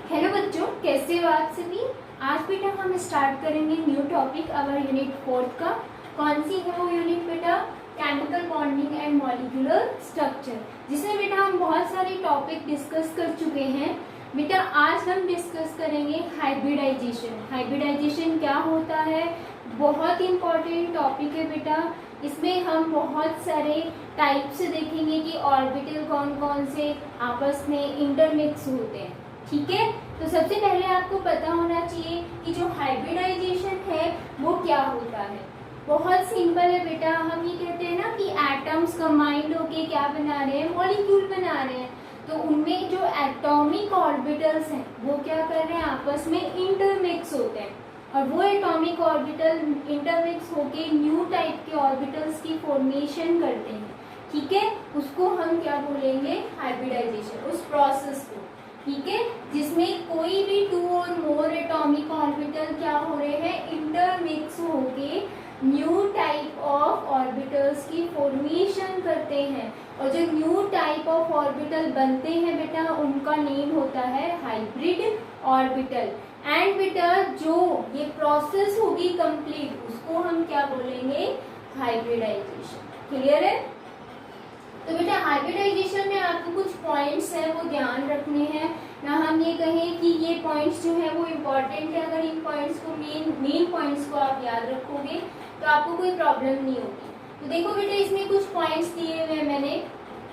Hello बच्चों, कैसे हो आप सभी। आज बेटा हम स्टार्ट करेंगे न्यू टॉपिक अवर यूनिट 4 का। कौन सी है वो यूनिट बेटा? Chemical bonding and molecular structure, जिसमें बेटा हम बहुत सारे टॉपिक डिस्कस कर चुके हैं। बेटा आज हम डिस्कस करेंगे हाइब्रिडाइजेशन। हाइब्रिडाइजेशन क्या होता है? बहुत इंपॉर्टेंट टॉपिक है बेटा। इसमें हम बहुत सारे टाइप से देखेंगे कि ऑर्बिटल कौन कौन से आपस में इंटरमिक्स होते हैं। ठीक है, तो सबसे पहले आपको पता होना चाहिए कि जो हाइब्रिडाइजेशन है वो क्या होता है। बहुत सिंपल है बेटा। हम ये कहते हैं ना कि एटम्स कंबाइंड होके क्या बना रहे हैं? मॉलिक्यूल बना रहे हैं। तो उनमें जो एटॉमिक ऑर्बिटल्स हैं वो क्या कर रहे हैं? आपस में इंटरमिक्स होते हैं, और वो एटॉमिक ऑर्बिटल इंटरमिक्स होके न्यू टाइप के ऑर्बिटल्स की फॉर्मेशन करते हैं। ठीक है, उसको हम क्या बोलेंगे? हाइब्रिडाइजेशन, उस प्रोसेस को। ठीक है, जिसमें कोई भी टू और मोर एटॉमिक ऑर्बिटल क्या हो रहे हैं? इंटरमिक्स होके न्यू टाइप ऑफ ऑर्बिटल्स की फॉर्मेशन करते हैं। और जो न्यू टाइप ऑफ ऑर्बिटल बनते हैं बेटा, उनका नेम होता है हाइब्रिड ऑर्बिटल। एंड बेटा जो ये प्रोसेस होगी कंप्लीट, उसको हम क्या बोलेंगे? हाइब्रिडाइजेशन। क्लियर है? तो बेटा हाइब्रिडाइजेशन में आपको कुछ पॉइंट्स हैं वो ध्यान रखने हैं ना। हम ये कहें कि ये पॉइंट्स जो है वो इम्पोर्टेंट है। अगर इन पॉइंट्स को मेन पॉइंट्स को आप याद रखोगे तो आपको कोई प्रॉब्लम नहीं होगी। तो देखो बेटा, इसमें कुछ पॉइंट्स दिए हुए हैं मैंने।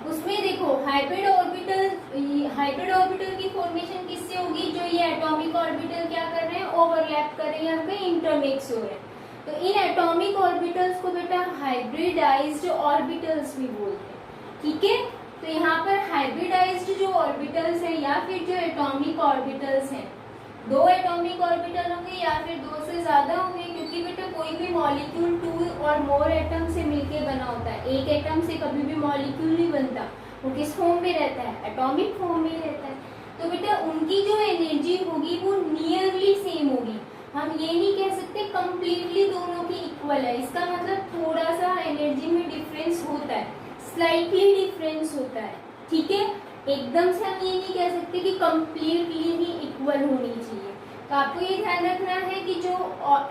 उसमें देखो हाइब्रिड ऑर्बिटल की फॉर्मेशन किससे होगी? जो ये एटॉमिक ऑर्बिटल क्या कर रहे हैं? ओवरलैप कर रहे हैं, यहाँ पे इंटरमिक्स हो रहे हैं। तो इन एटॉमिक ऑर्बिटल्स को बेटा हाइब्रिडाइज्ड ऑर्बिटल्स भी बोलते हैं। ठीक है, तो यहाँ पर हाइब्रिडाइज्ड जो ऑर्बिटल्स है या फिर जो एटॉमिक ऑर्बिटल्स हैं, दो एटॉमिक ऑर्बिटल होंगे या फिर दो से ज्यादा होंगे, क्योंकि बेटा कोई भी मॉलिक्यूल टू और मोर एटम से मिलके बना होता है। एक एटम से कभी भी मॉलिक्यूल नहीं बनता। वो किस फॉर्म में रहता है? एटॉमिक फॉर्म में रहता है। तो बेटा उनकी जो एनर्जी होगी वो नियरली सेम होगी। हम ये नहीं कह सकते कंप्लीटली दोनों की इक्वल है। इसका मतलब थोड़ा सा एनर्जी में डिफरेंस होता है, स्लाइटली डिफरेंस होता है। ठीक है, एकदम से हम ये नहीं कह सकते कि कंप्लीटली ही इक्वल होनी चाहिए। तो आपको ये ध्यान रखना है कि जो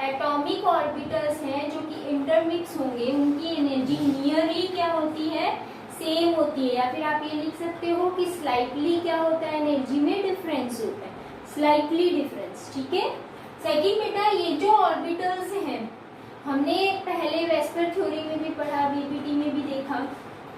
एटॉमिक ऑर्बिटल्स हैं जो कि इंटरमिक्स होंगे, उनकी एनर्जी नियरली क्या होती है? सेम होती है। या फिर आप ये लिख सकते हो कि स्लाइटली क्या होता है? एनर्जी में डिफरेंस होता है, स्लाइटली डिफरेंस। ठीक है। सेकेंड बेटा, ये जो ऑर्बिटल्स हैं, हमने पहले वेस्पर थ्योरी में भी पढ़ा, बीपीटी में भी देखा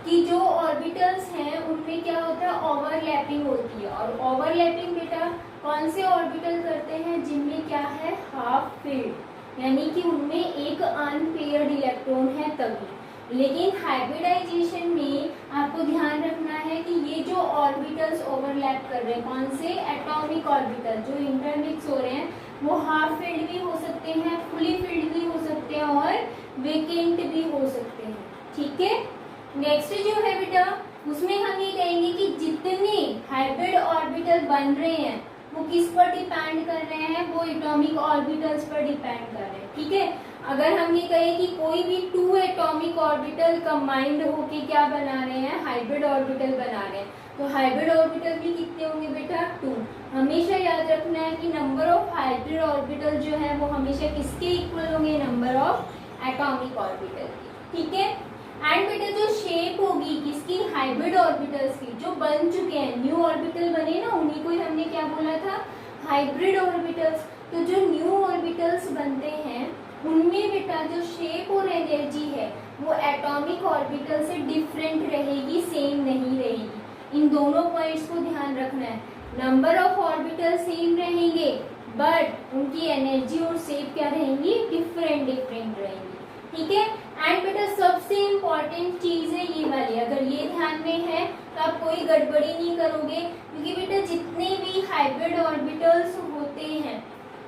कि जो ऑर्बिटल्स हैं उनमें क्या होता है? ओवरलैपिंग होती है। और ओवरलैपिंग बेटा कौन से ऑर्बिटल करते हैं? जिनमें क्या है? हाफ फील्ड, यानी कि उनमें एक अनपेयर्ड इलेक्ट्रॉन है तभी। लेकिन हाइब्रिडाइजेशन में आपको ध्यान रखना है कि ये जो ऑर्बिटल्स ओवरलैप कर रहे हैं, कौन से? एटॉमिक ऑर्बिटल जो इंटरमिक्स हो रहे हैं, वो हाफ फील्ड भी हो सकते हैं, फुली फील्ड भी हो सकते हैं और वेकेंट भी हो सकते हैं। ठीक है। नेक्स्ट जो है बेटा, उसमें हम ये कहेंगे कि जितने हाइब्रिड ऑर्बिटल बन रहे हैं वो किस पर डिपेंड कर रहे हैं? वो एटॉमिक ऑर्बिटल्स पर डिपेंड कर रहे हैं। ठीक है, अगर हम ये कहें कि कोई भी टू एटॉमिक ऑर्बिटल कंबाइंड होके क्या बना रहे हैं? हाइब्रिड ऑर्बिटल बना रहे हैं। तो हाइब्रिड ऑर्बिटल भी कितने होंगे बेटा? 2। हमेशा याद रखना है कि नंबर ऑफ हाइब्रिड ऑर्बिटल जो है वो हमेशा किसके इक्वल होंगे? नंबर ऑफ एटॉमिक ऑर्बिटल के। ठीक है। एंड बेटा जो शेप होगी किसकी? हाइब्रिड ऑर्बिटल्स की, जो बन चुके हैं, न्यू ऑर्बिटल बने ना, उन्हीं को हमने क्या बोला था? Hybrid orbitals. तो जो न्यू ऑर्बिटल्स बनते हैं उनमें बेटा जो शेप और एनर्जी है वो एटॉमिक ऑर्बिटल से डिफरेंट रहेगी, सेम नहीं रहेगी। इन दोनों पॉइंट्स को ध्यान रखना है। नंबर ऑफ ऑर्बिटल सेम रहेंगे बट उनकी एनर्जी और शेप क्या रहेंगी? डिफरेंट रहेंगी। ठीक है। एंड बेटा सबसे इम्पोर्टेंट चीज है ये वाली, अगर ये ध्यान में है तो आप कोई गड़बड़ी नहीं करोगे, क्योंकि बेटा जितने भी हाइब्रिड ऑर्बिटल्स होते हैं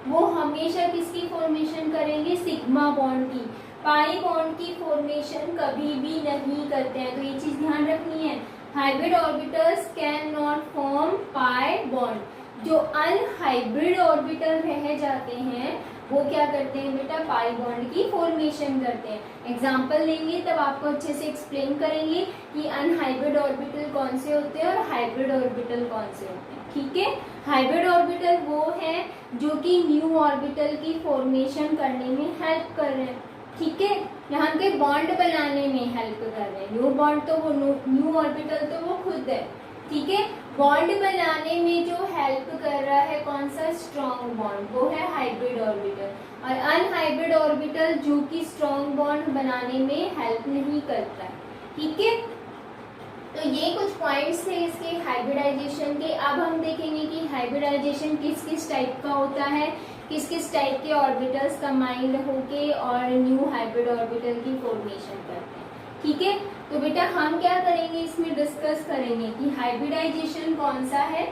वो हमेशा किसकी फॉर्मेशन करेंगे? सिग्मा बॉन्ड की। पाई बॉन्ड की फॉर्मेशन कभी भी नहीं करते हैं। तो ये चीज ध्यान रखनी है, hybrid orbitals can not form pi bond. जो अनहाइब्रिड ऑर्बिटल रह जाते हैं वो क्या करते हैं बेटा, पाई बॉन्ड की फॉर्मेशन करते हैं। एग्जाम्पल लेंगे तब आपको अच्छे से एक्सप्लेन करेंगे कि अनहाइब्रिड ऑर्बिटल कौन से होते हैं और हाइब्रिड ऑर्बिटल कौन से होते हैं। ठीक है, हाइब्रिड ऑर्बिटल वो है जो कि न्यू ऑर्बिटल की फॉर्मेशन करने में हेल्प कर रहे हैं। ठीक है, यहाँ के बॉन्ड बनाने में हेल्प कर रहे हैं। न्यू बॉन्ड तो वो न्यू ऑर्बिटल तो वो खुद है। ठीक है, बॉन्ड बनाने में जो हेल्प कर रहा है कौन सा, स्ट्रॉन्ग बॉन्ड, वो है हाइब्रिड ऑर्बिटल। और अनहाइब्रिड ऑर्बिटल जो कि स्ट्रॉन्ग बॉन्ड बनाने में हेल्प नहीं करता है। ठीक है, तो ये कुछ पॉइंट्स थे इसके हाइब्रिडाइजेशन के। अब हम देखेंगे कि हाइब्रिडाइजेशन किस किस टाइप का होता है, किस किस टाइप के ऑर्बिटल्स कंबाइंड होके और न्यू हाइब्रिड ऑर्बिटल की फॉर्मेशन करते हैं। ठीक है, तो बेटा हम क्या करेंगे, इसमें डिस्कस करेंगे कि हाइब्रिडाइजेशन कौन सा है।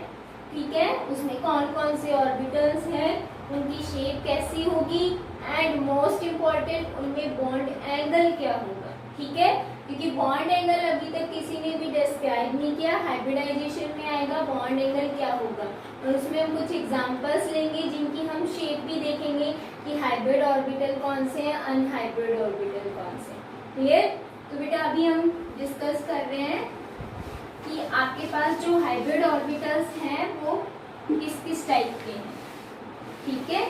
ठीक है, उसमें कौन कौन से ऑर्बिटल्स हैं, उनकी शेप कैसी होगी, एंड मोस्ट इम्पॉर्टेंट उनमें बॉन्ड एंगल क्या होगा। ठीक है, क्योंकि बॉन्ड एंगल अभी तक किसी ने भी डिस्क्राइब नहीं किया, हाइब्रिडाइजेशन में आएगा बॉन्ड एंगल क्या होगा। और उसमें हम कुछ एग्जांपल्स लेंगे जिनकी हम शेप भी देखेंगे कि हाइब्रिड ऑर्बिटल कौन से हैं, अनहाइब्रिड ऑर्बिटल कौन से। क्लियर? तो बेटा अभी हम डिस्कस कर रहे हैं कि आपके पास जो हाइब्रिड ऑर्बिटल्स हैं वो किस किस टाइप के हैं। ठीक है,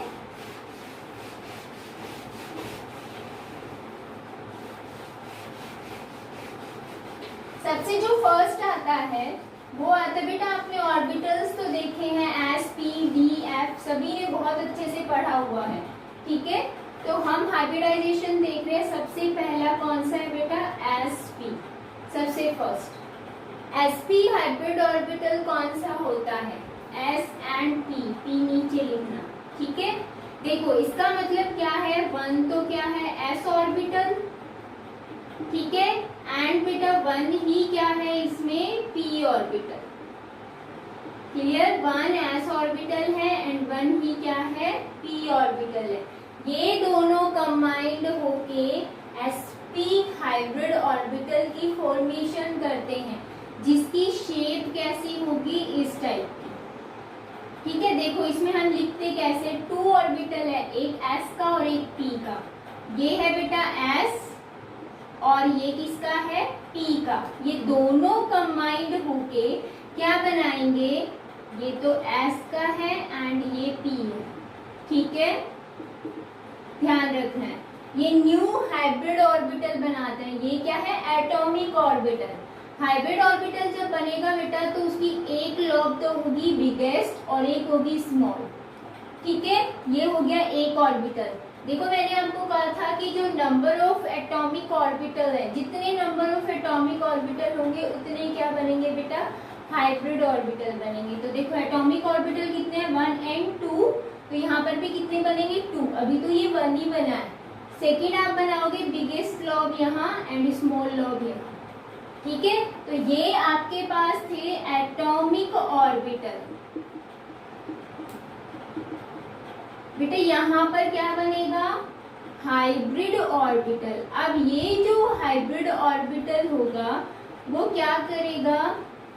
सबसे जो फर्स्ट आता है वो आता है बेटा, आपने ऑर्बिटल्स तो देखे हैं एस पी डी एफ, सभी ने बहुत अच्छे से पढ़ा हुआ है। ठीक है, तो हम हाइब्रिडाइजेशन देख रहे हैं। सबसे पहला कौन सा है बेटा, एस पी, सबसे first. S P hybrid orbital कौन सा होता है, एस एंड पी नीचे लिखना। ठीक है, देखो इसका मतलब क्या है, वन तो क्या है एस ऑर्बिटल, ठीक है, एंड बेटा वन ही क्या है इसमें, P orbital. Clear, one S orbital है एंड वन ही क्या है, पी ऑर्बिटल है। ये दोनों कंबाइंड होके sp हाइब्रिड ऑर्बिटल की फॉर्मेशन करते हैं, जिसकी शेप कैसी होगी, इस टाइप की। ठीक है, देखो इसमें हम लिखते कैसे, टू ऑर्बिटल है, एक s का और एक p का। ये है बेटा s और ये किसका है, p का। ये दोनों कंबाइंड होके क्या बनाएंगे, ये तो s का है एंड ये p है। ठीक है, ध्यान रखना है, ये न्यू हाइब्रिड ऑर्बिटल बनाते हैं। ये क्या है, एटॉमिक ऑर्बिटल। हाइब्रिड ऑर्बिटल जब बनेगा बेटा तो उसकी एक लॉब तो होगी बिगेस्ट और एक होगी स्मॉल। ठीक है, ये हो गया एक ऑर्बिटल। देखो मैंने आपको कहा था कि जो नंबर ऑफ एटॉमिक ऑर्बिटल है, जितने नंबर ऑफ एटॉमिक ऑर्बिटल होंगे उतने क्या बनेंगे बेटा, हाइब्रिड ऑर्बिटल बनेंगे। तो देखो एटॉमिक ऑर्बिटल कितने हैं, 1 एंड 2, तो यहाँ पर भी कितने बनेंगे, 2। अभी तो ये 1 ही बना है। सेकेंड आप बनाओगे बिगेस्ट लॉब यहाँ एंड स्मॉल लॉब यहाँ। ठीक है, तो ये आपके पास थे एटॉमिक ऑर्बिटल। बेटा यहाँ पर क्या बनेगा, हाइब्रिड ऑर्बिटल। अब ये जो हाइब्रिड ऑर्बिटल होगा वो क्या करेगा,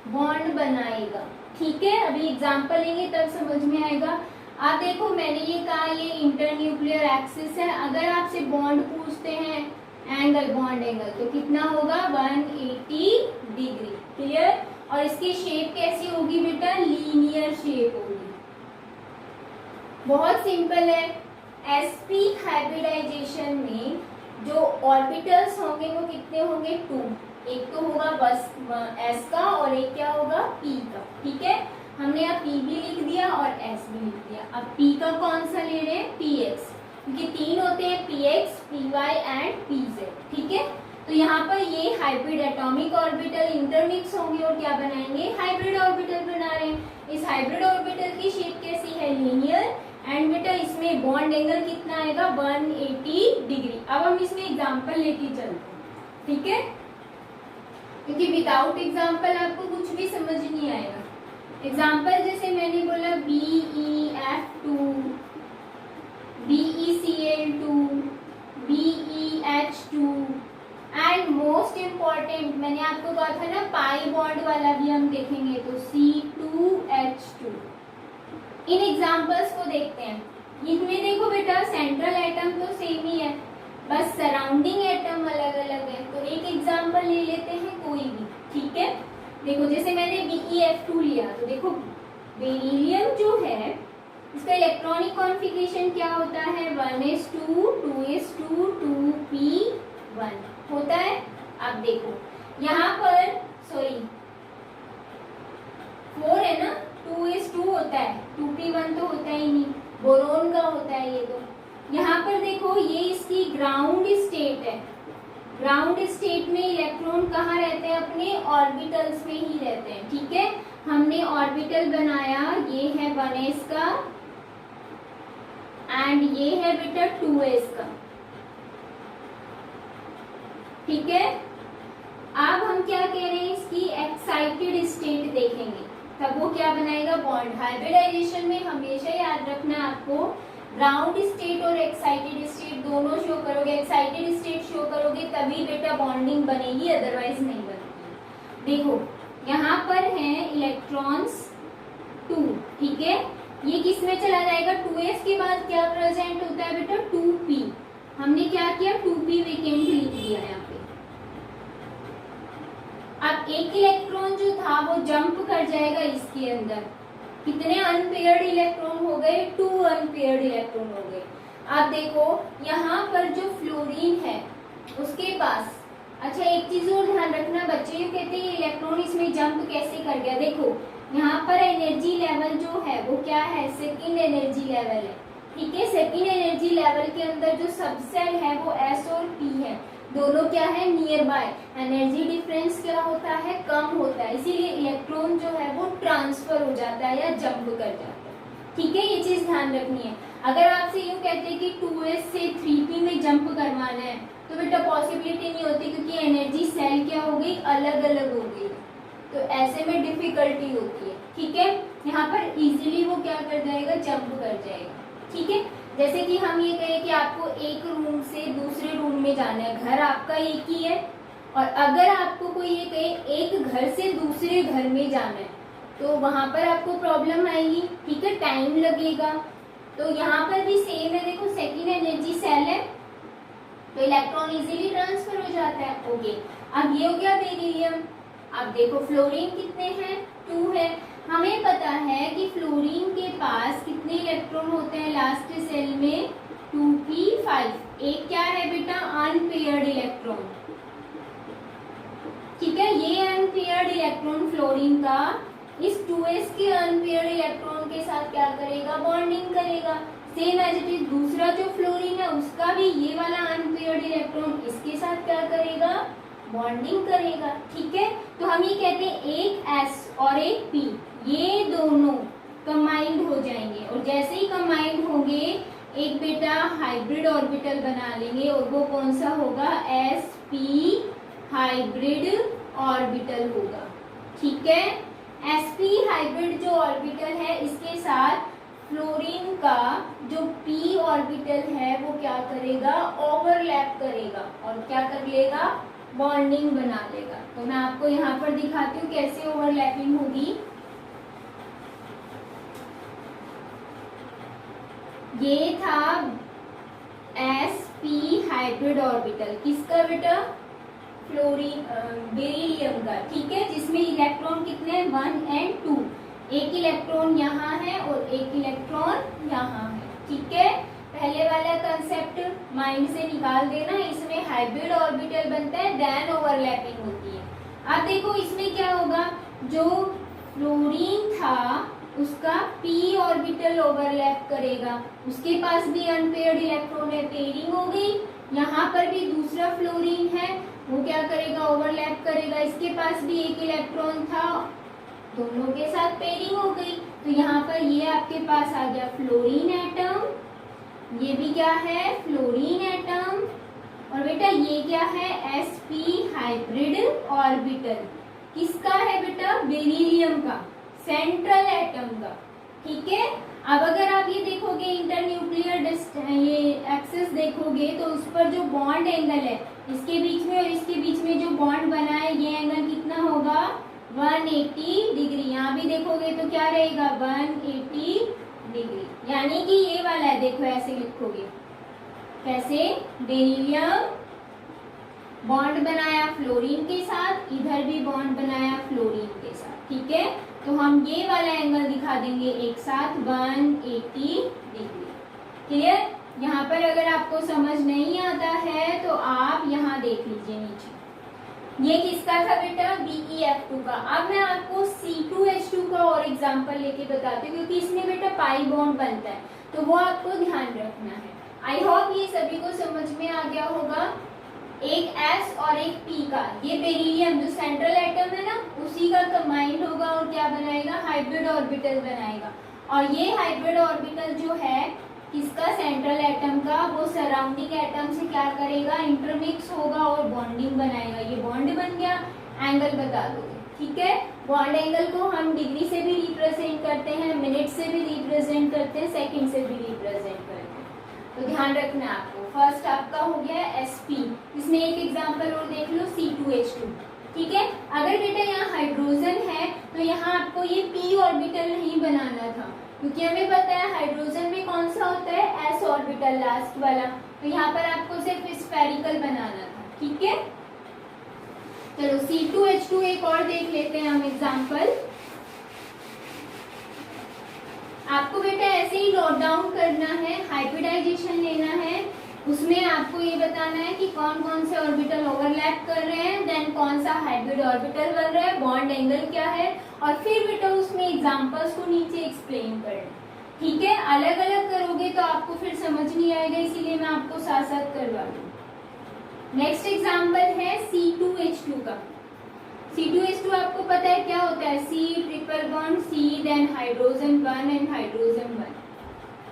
बॉन्ड बनाएगा। ठीक है, अभी एग्जांपल लेंगे तब समझ में आएगा। आप देखो मैंने ये कहा ये इंटरन्यूक्लियर एक्सिस है, अगर आपसे बॉन्ड पूछते हैं एंगल, बॉन्ड एंगल, तो कितना होगा, 180 डिग्री। क्लियर, और इसकी शेप कैसी होगी बेटा, लीनियर शेप होगी। बहुत सिंपल है। sp हाइब्रिडाइजेशन में जो ऑर्बिटल्स होंगे वो कितने होंगे, 2। एक तो होगा बस s का और एक क्या होगा, p का। ठीक है, हमने अब p भी लिख दिया और s भी लिख दिया। अब p का कौन सा ले रहे हैं, px, क्योंकि 3 होते हैं, px, py एंड pz। ठीक है, तो यहाँ पर ये हाइब्रिड एटॉमिक ऑर्बिटल इंटरमिक्स होंगे और क्या बनाएंगे, हाइब्रिड ऑर्बिटल बना रहे हैं। इस हाइब्रिड ऑर्बिटल की शेप कैसी है, लीनियर, एंड बेटा इसमें बॉन्ड एंगल कितना आएगा, 180 डिग्री। अब हम इसमें एग्जांपल लेके चलते हैं। ठीक है, क्योंकि विदाउट एग्जांपल आपको कुछ भी समझ नहीं आएगा। एग्जांपल जैसे मैंने बोला BeF2, BeCl2, BeH2 and most important मैंने आपको कहा था ना पाई बॉन्ड वाला भी हम देखेंगे, तो C2H2। इन एग्जांपल्स को देखते हैं। इनमें देखो बेटा सेंट्रल एटम तो सेम ही है, बस सराउंडिंग एटम अलग अलग है। तो एक एग्जांपल ले लेते हैं कोई भी, ठीक है। देखो जैसे मैंने BeF2 लिया, तो देखो बेरिलियम जो है इसका इलेक्ट्रॉनिक कॉन्फ़िगरेशन क्या होता है, 1s2 2s2 2p1 होता है। अब देखो यहाँ पर सॉरी 4 है ना, 2s2 होता है, 2p1 तो होता ही नहीं, बोरोन का होता है ये। तो यहाँ पर देखो ये इसकी ग्राउंड स्टेट है। ग्राउंड स्टेट में इलेक्ट्रॉन कहाँ रहते हैं, अपने ऑर्बिटल्स में ही रहते हैं, ठीक है। हमने ऑर्बिटल बनाया, ये है 1s का एंड ये है बेटा 2s का, ठीक है। अब हम क्या कह रहे हैं, इसकी एक्साइटेड स्टेट देखेंगे, तब वो क्या बनाएगा, बॉन्ड। हाइब्रिडाइजेशन में हमेशा याद रखना आपको, ग्राउंड स्टेट और एक्साइटेड स्टेट दोनों शो करोगे। एक्साइटेड स्टेट शो करोगे तभी बेटा बॉन्डिंग बनेगी, अदरवाइज नहीं बनेगी। देखो यहाँ पर है इलेक्ट्रॉन्स 2, ठीक है। ये किस में चला जाएगा, 2s के बाद क्या प्रेजेंट होता है बेटा, 2p। हमने क्या किया, 2p वेकेंट लिख दिया यहाँ पे। अब एक इलेक्ट्रॉन जो था वो जंप कर जाएगा इसके अंदर। कितने अनपेयर्ड इलेक्ट्रॉन हो गए, 2 अनपेयर्ड इलेक्ट्रॉन हो गए। अब देखो यहाँ पर जो फ्लोरीन है उसके पास, अच्छा एक चीज और ध्यान रखना बच्चे, ये कहते हैं इलेक्ट्रॉन इसमें जंप कैसे कर गया। देखो यहाँ पर एनर्जी लेवल जो है वो क्या है, सेकेंड एनर्जी लेवल है, ठीक है। सेकेंड एनर्जी लेवल के अंदर जो सबसेल है वो S और P है, दोनों क्या है, नियर बाय। एनर्जी डिफरेंस क्या होता है, कम होता है, इसीलिए इलेक्ट्रॉन जो है वो ट्रांसफर हो जाता है या जंप कर जाता है, ठीक है। ये चीज ध्यान रखनी है। अगर आपसे यूँ कहते हैं कि 2s से 3p में जंप करवाना है तो बेटा पॉसिबिलिटी नहीं होती, क्योंकि एनर्जी सेल क्या हो गई, अलग अलग हो गई, तो ऐसे में डिफिकल्टी होती है, ठीक है। यहाँ पर इजीली वो क्या कर जाएगा, जंप कर जाएगा, ठीक है। जैसे कि हम ये कहें कि आपको एक रूम से दूसरे रूम में जाना है, घर आपका एक ही है, और अगर आपको कोई ये कहे एक घर से दूसरे घर में जाना है तो वहां पर आपको प्रॉब्लम आएगी, ठीक है, टाइम लगेगा। तो यहाँ पर भी सेम है, देखो सेकेंड एनर्जी सेल है तो इलेक्ट्रॉन इजीली ट्रांसफर हो जाता है, ओके। अब ये हो गया बेरिलियम। अब देखो फ्लोरीन कितने हैं, 2 है। हमें पता है कि फ्लोरीन के पास कितने इलेक्ट्रॉन होते हैं लास्ट सेल में, 2p5। एक क्या है बेटा, अनपेयर्ड इलेक्ट्रॉन, ठीक है। ये अनपेयर्ड इलेक्ट्रॉन फ्लोरीन का इस 2s के अनपेयर्ड इलेक्ट्रॉन के साथ क्या करेगा, बॉन्डिंग करेगा। सेम एज इट इज दूसरा जो फ्लोरीन है उसका भी ये वाला अनपेयर्ड इलेक्ट्रॉन इसके साथ क्या करेगा, बॉन्डिंग करेगा, ठीक है। तो हम ये कहते हैं एक S और एक P, ये दोनों कंबाइंड हो जाएंगे, और जैसे ही कंबाइंड होंगे एक बेटा हाइब्रिड ऑर्बिटल बना लेंगे, और वो कौन सा होगा, sp हाइब्रिड ऑर्बिटल होगा, ठीक है। sp हाइब्रिड जो ऑर्बिटल है इसके साथ फ्लोरीन का जो p ऑर्बिटल है वो क्या करेगा, ओवरलैप करेगा और क्या कर लेगा, बॉन्डिंग बना लेगा। तो मैं आपको यहाँ पर दिखाती हूँ कैसे ओवरलैपिंग होगी। ये था sp हाइब्रिड ऑर्बिटल, किसका बेटा, फ्लोरीन बेरिलियम का, ठीक है, जिसमें इलेक्ट्रॉन कितने हैं, 1 और 2। एक इलेक्ट्रॉन यहाँ है और एक इलेक्ट्रॉन यहाँ है, ठीक है। पहले वाला कंसेप्ट माइंड से निकाल देना, इसमें हाइब्रिड ऑर्बिटल बनता है, देन ओवरलैपिंग होती है। अब देखो इसमें क्या होगा, जो फ्लोरीन था उसका p ऑर्बिटल ओवरलैप करेगा, उसके पास भी अनपेयर्ड इलेक्ट्रॉन है, पेयरिंग हो गई। यहाँ पर भी दूसरा फ्लोरीन है, वो क्या करेगा, ओवरलैप करेगा, इसके पास भी एक इलेक्ट्रॉन था, दोनों के साथ पेयरिंग हो गई। तो यहाँ पर ये आपके पास आ गया फ्लोरीन एटम, ये भी क्या है, फ्लोरीन एटम, और बेटा ये क्या है, sp हाइब्रिड ऑर्बिटल, किसका है बेटा, बेरिलियम का, सेंट्रल एटम का, ठीक है। अब अगर आप ये देखोगे इंटरन्यूक्लियर ये एक्सिस देखोगे तो उस पर जो बॉन्ड एंगल है इसके बीच में और इसके बीच में जो बॉन्ड बना है ये एंगल कितना होगा, 180 डिग्री। यहाँ भी देखोगे तो क्या रहेगा, 180 डिग्री। यानी कि ये वाला है, देखो ऐसे लिखोगे, कैसे, बेरिलियम बॉन्ड बनाया फ्लोरीन के साथ, इधर भी बॉन्ड बनाया फ्लोरीन के साथ, ठीक है। तो हम ये वाला एंगल दिखा देंगे एक साथ 180 डिग्री। क्लियर। यहाँ पर अगर आपको समझ नहीं आता है तो आप यहाँ देख लीजिए नीचे, ये किसका था बेटा, BeF2 का। अब मैं आपको C2H2 का और एग्जांपल लेके बताती हूँ, क्योंकि इसमें बेटा पाई बॉन्ड बनता है, तो वो आपको ध्यान रखना है। आई होप ये सभी को समझ में आ गया होगा। एक S और एक P का, ये बेरिलियम जो सेंट्रल एटम है ना, उसी का कंबाइंड होगा और क्या बनाएगा, हाइब्रिड ऑर्बिटल बनाएगा। और ये हाइब्रिड ऑर्बिटल जो है किसका, सेंट्रल एटम का, वो सराउंडिंग एटम से क्या करेगा, इंटरमिक्स होगा और बॉन्डिंग बनाएगा। ये बॉन्ड बन गया, एंगल बता दोगे, ठीक है। बॉन्ड एंगल को हम डिग्री से भी रिप्रेजेंट करते हैं, मिनट से भी रिप्रेजेंट करते हैं, सेकंड से भी रिप्रेजेंट करते हैं, तो ध्यान रखना है आपको। फर्स्ट आपका हो गया SP, इसमें एक एग्जांपल और देख लो, C2H2, ठीक है। अगर बेटा यहाँ हाइड्रोजन है तो यहाँ आपको ये p ऑर्बिटल नहीं बनाना था, क्योंकि हमें पता है हाइड्रोजन में कौन सा होता है, s ऑर्बिटल लास्ट वाला, तो यहाँ पर आपको सिर्फ स्फेरिकल बनाना था, ठीक है। चलो C2H2 एक और देख लेते हैं हम एग्जांपल। आपको बेटा ऐसे ही नोट डाउन करना है, हाइब्रिडाइजेशन लेना है, उसमें आपको ये बताना है कि कौन कौन से ऑर्बिटल ओवरलैप कर रहे हैं, देन कौन सा हाइब्रिड ऑर्बिटल बन रहा है, बॉन्ड एंगल क्या है, और फिर बेटा उसमें एग्जांपल्स को नीचे एक्सप्लेन करना, ठीक है। अलग अलग करोगे तो आपको फिर समझ नहीं आएगा, इसीलिए मैं आपको साथ साथ करवा दूँ। नेक्स्ट एग्जांपल है C2H2 का। C2H2 आपको पता है क्या होता है, C triple bond C, then hydrogen 1 and hydrogen 1,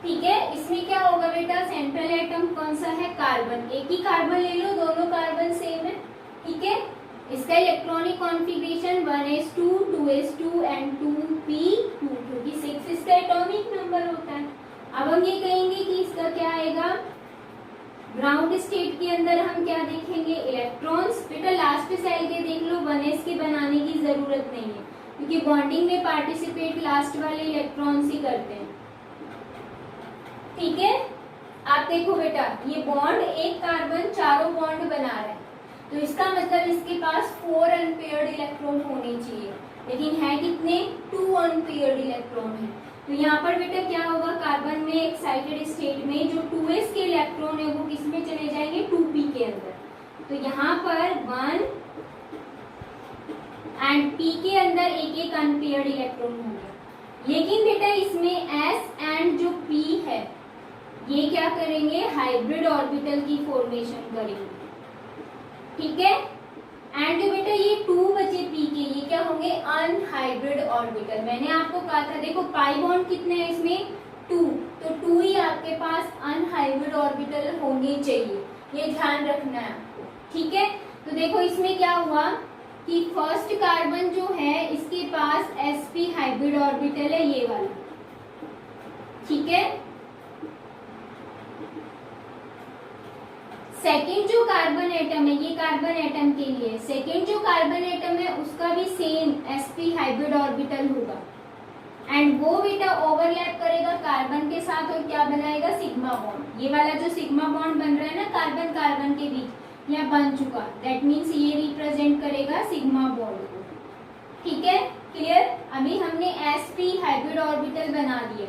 ठीक है। इसमें क्या होगा बेटा, सेंट्रल एटम कौन सा है, कार्बन, एक ही कार्बन ले लो, दोनों कार्बन सेम है, ठीक है। इसका electronic configuration 1s2 2s2 and 2p2, क्योंकि 6 इसका एटॉमिक नंबर होता है। अब हम ये कहेंगे कि इसका क्या आएगा, ग्राउंड स्टेट के अंदर हम क्या देखेंगे, इलेक्ट्रॉन्स। बेटा लास्ट सेल के देख लो, 1s के बनाने की जरूरत नहीं है, क्योंकि बॉन्डिंग में पार्टिसिपेट लास्ट वाले इलेक्ट्रॉन्स ही करते हैं, ठीक है। आप देखो बेटा, ये बॉन्ड एक कार्बन चारों बॉन्ड बना रहा है, तो इसका मतलब इसके पास 4 अनपेयर्ड इलेक्ट्रॉन होने चाहिए, लेकिन है कितने, 2 अनपेयर्ड इलेक्ट्रॉन है। तो यहाँ पर बेटा क्या होगा, कार्बन में एक्साइटेड स्टेट में जो 2s के इलेक्ट्रॉन है वो किस में चले जाएंगे, 2p के अंदर। तो यहाँ पर 1 एंड p के अंदर एक एक अनपेयर्ड इलेक्ट्रॉन होंगे, लेकिन बेटा इसमें s एंड जो p है ये क्या करेंगे, हाइब्रिड ऑर्बिटल की फॉर्मेशन करेंगे, ठीक है। एंड बेटा ये 2 बचे p के, ये क्या होंगे, अनहाइब्रिड ऑर्बिटल। मैंने आपको कहा था, देखो पाई बॉन्ड कितने हैं इसमें, 2, तो 2 ही आपके पास अनहाइब्रिड ऑर्बिटल होने चाहिए, ये ध्यान रखना है आपको, ठीक है। तो देखो इसमें क्या हुआ कि फर्स्ट कार्बन जो है इसके पास sp हाइब्रिड ऑर्बिटल है, ये वाला, ठीक है। सेकेंड जो कार्बन एटम है, ये कार्बन एटम के लिए, सेकेंड जो कार्बन एटम है उसका भी सेम sp हाइब्रिड ऑर्बिटल होगा, एंड वो बेटा ओवरलैप करेगा कार्बन के साथ और क्या बनाएगा, सिग्मा बॉन्ड। ये वाला जो सिग्मा बॉन्ड बन रहा है ना कार्बन कार्बन के बीच, यहाँ बन चुका, दैट मीन्स ये रिप्रेजेंट करेगा सिग्मा बॉन्ड को, ठीक है, क्लियर। अभी हमने sp हाइब्रिड ऑर्बिटल बना दिए।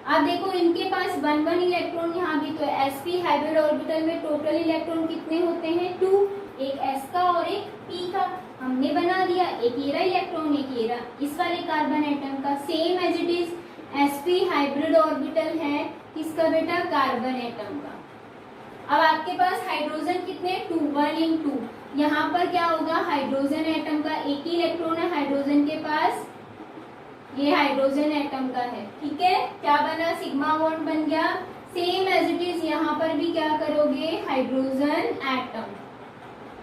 अब देखो इनके पास 1 इलेक्ट्रॉन यहाँ भी, तो sp हाइब्रिड ऑर्बिटल में टोटल इलेक्ट्रॉन कितने होते हैं, 2, एक s का और एक p का, हमने बना दिया, एक ये रहा इलेक्ट्रॉन, एक ये रहा इस वाले कार्बन एटम का, same as it is sp hybrid orbital है किसका बेटा, कार्बन एटम का। अब आपके पास हाइड्रोजन कितने, 2, 1 इन 2, यहाँ पर क्या होगा, हाइड्रोजन एटम का एक ही इलेक्ट्रॉन है हाइड्रोजन के पास, ये हाइड्रोजन एटम का है, ठीक है। क्या बना, सिग्मा बॉन्ड बन गया, सेम एज इट इज यहाँ पर भी क्या करोगे, हाइड्रोजन एटम,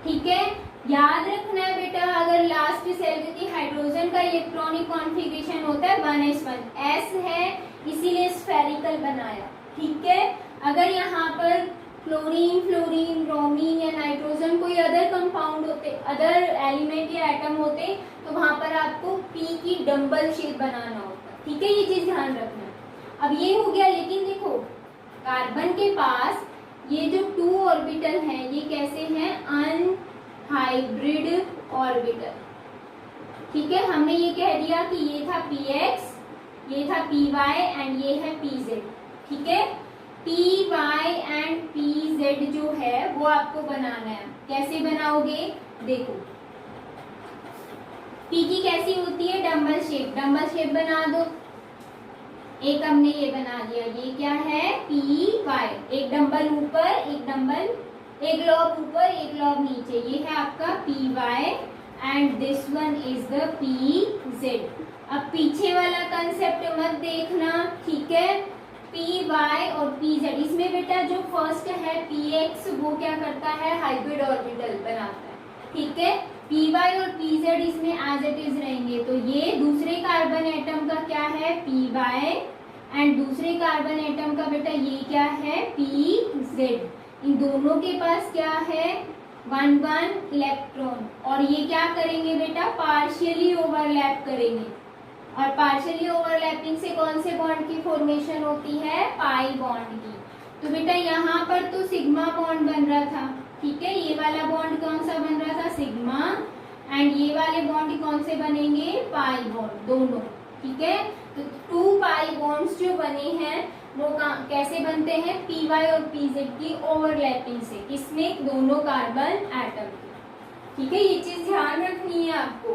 ठीक है। याद रखना है बेटा, अगर लास्ट सेल की हाइड्रोजन का इलेक्ट्रॉनिक कॉन्फ़िगरेशन होता है 1s1, s है इसीलिए स्फेरिकल बनाया, ठीक है। अगर यहाँ पर क्लोरीन, फ्लोरीन, ब्रोमीन या नाइट्रोजन कोई अदर कंपाउंड होते, अदर एलिमेंट या एटम होते, तो वहां पर आपको p की डंबल शेप बनाना होता, ठीक है, ये चीज ध्यान रखना। अब ये हो गया, लेकिन देखो कार्बन के पास ये जो 2 ऑर्बिटल हैं ये कैसे हैं, अनहाइब्रिड ऑर्बिटल। ठीक है, हमने ये कह दिया कि ये था px, ये था py एंड ये है pz। ठीक है, py एंड pz जो है वो आपको बनाना है। कैसे बनाओगे, देखो p की कैसी होती है, डम्बल शेप, डम्बल शेप बना दो। एक हमने ये बना दिया, ये क्या है py, एक डंबल ऊपर एक डंबल, एक लॉब ऊपर एक लॉब नीचे, ये है आपका py and this one is the pz। अब पीछे वाला कंसेप्ट मत देखना, ठीक है, py और pz, इसमें बेटा जो फर्स्ट है px वो क्या करता है, हाइब्रिड ऑर्बिटल बनाता है। ठीक है, py और pz इसमें एज इट इज रहेंगे। तो ये दूसरे कार्बन एटम का क्या है py एंड दूसरे कार्बन एटम का बेटा ये क्या है pz। इन दोनों के पास क्या है 1 इलेक्ट्रॉन, और ये क्या करेंगे बेटा, पार्शियली ओवरलैप करेंगे। और पार्शियली ओवरलैपिंग से कौन से बॉन्ड की फॉर्मेशन होती है, पाई बॉन्ड की। तो बेटा यहाँ पर तो सिग्मा बॉन्ड बन रहा था, ठीक है, ये वाला बॉन्ड कौन सा बन रहा था, सिग्मा, एंड ये वाले बॉन्ड कौन से बनेंगे, पाई बॉन्ड, दोनों। ठीक है, तो 2 पाई बॉन्ड्स जो बने हैं वो कैसे बनते हैं, py और pz की ओवरलैपिंग से, किसमें, दोनों कार्बन एटम की। ठीक है, ये चीज ध्यान रखनी है आपको।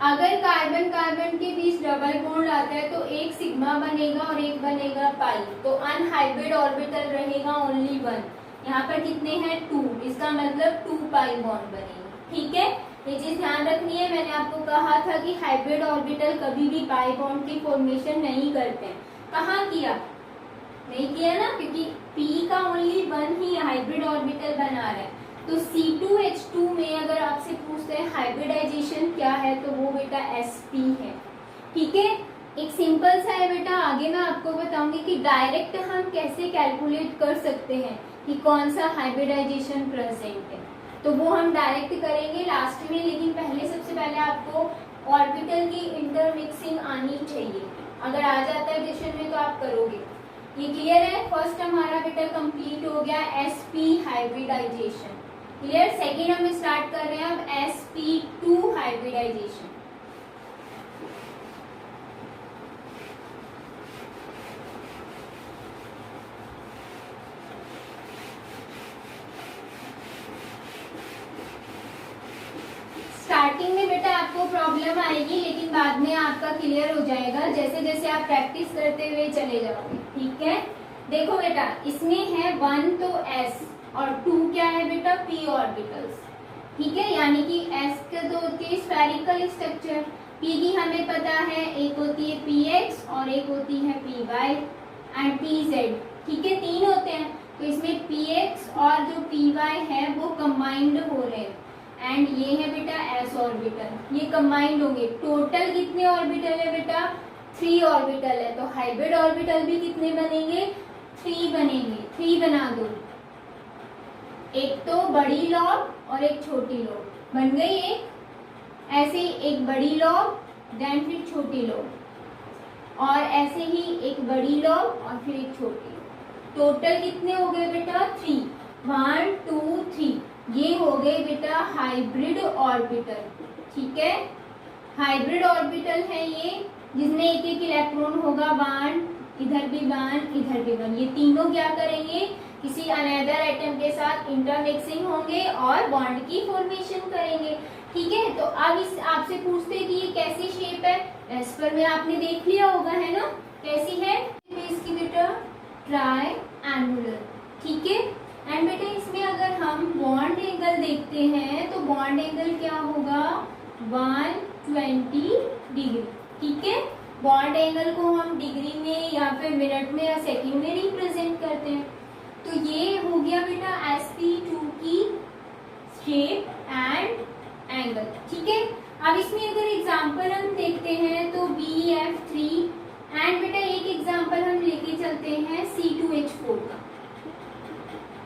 अगर कार्बन कार्बन के बीच डबल बॉन्ड आता है तो एक सिग्मा बनेगा और एक बनेगा पाई, तो अनहाइब्रिड ऑर्बिटल रहेगा ओनली 1। यहाँ पर कितने हैं 2, इसका मतलब 2 पाई बॉन्ड बनेगा। ठीक है, ये चीज ध्यान रखनी है। मैंने आपको कहा था कि हाइब्रिड ऑर्बिटल कभी भी पाई बॉन्ड की फॉर्मेशन नहीं करते हैं। कहाँ किया, नहीं किया ना, क्योंकि p का ओनली 1 ही हाइब्रिड ऑर्बिटल बना रहा है। तो C2H2 में अगर आपसे पूछते हैं हाइब्रिडाइजेशन क्या है तो वो बेटा sp है। ठीक है, एक सिंपल सा है बेटा, आगे मैं आपको बताऊंगी कि डायरेक्ट हम कैसे कैलकुलेट कर सकते हैं कि कौन सा हाइब्रिडाइजेशन प्रेजेंट है, तो वो हम डायरेक्ट करेंगे लास्ट में। लेकिन पहले सबसे पहले आपको ऑर्बिटल की इंटरमिक्सिंग आनी चाहिए। अगर आ जाता है क्वेश्चन में तो आप करोगे। ये क्लियर है, फर्स्ट हमारा बेटा कंप्लीट हो गया sp हाइब्रिडाइजेशन। क्लियर, सेकेंड हम स्टार्ट कर रहे हैं अब sp2 हाइब्रिडाइजेशन। स्टार्टिंग में बेटा आपको प्रॉब्लम आएगी, लेकिन बाद में आपका क्लियर हो जाएगा जैसे जैसे आप प्रैक्टिस करते हुए चले जाओगे। ठीक है, देखो बेटा इसमें है 1 तो s और 2 क्या है बेटा p ऑर्बिटल्स। ठीक है, यानी कि s के तो होती है स्फेरिकल स्ट्रक्चर, p की हमें पता है एक होती है px और एक होती है py एंड pz। ठीक है, 3 होते हैं, तो इसमें px और जो py है वो कंबाइंड हो रहे हैं एंड ये है बेटा s ऑर्बिटल, ये कंबाइंड होंगे। टोटल कितने ऑर्बिटल है बेटा, 3 ऑर्बिटल है। तो हाइब्रिड ऑर्बिटल भी कितने बनेंगे, 3 बनेंगे। 3 बना दो, एक तो बड़ी लॉब और एक छोटी लॉब बन गई एक, ऐसे एक बड़ी लॉब देन फिर छोटी लॉब और ऐसे ही एक बड़ी लॉब और फिर एक छोटी लॉब। टोटल कितने हो गए बेटा 3, 1 2 3, ये हो गए बेटा हाइब्रिड ऑर्बिटल। ठीक है, हाइब्रिड ऑर्बिटल है ये, जिसमें एक एक इलेक्ट्रॉन होगा 1, इधर भी 1 इधर भी 1। ये तीनों क्या करेंगे, किसी अनदर एटम के साथ इंटरमिक्सिंग होंगे और बॉन्ड की फॉर्मेशन करेंगे। ठीक है, तो अब इस आपसे पूछते हैं कि ये कैसी शेप है, एज पर में आपने देख लिया होगा है ना, कैसी है इसकी बेटा, ट्रायंगुलर। ठीक है, एंड बेटा इसमें अगर हम बॉन्ड एंगल देखते हैं तो बॉन्ड एंगल क्या होगा 120 डिग्री। ठीक है, बॉन्ड एंगल को हम डिग्री में या फिर मिनट में या सेकंड में रिप्रेजेंट करते हैं। तो ये हो गया बेटा sp2 की शेप एंड एंगल। ठीक है, अब इसमें अगर एग्जांपल हम देखते हैं तो BF3 एंड बेटा एक एग्जांपल हम लेके चलते हैं C2H4 का।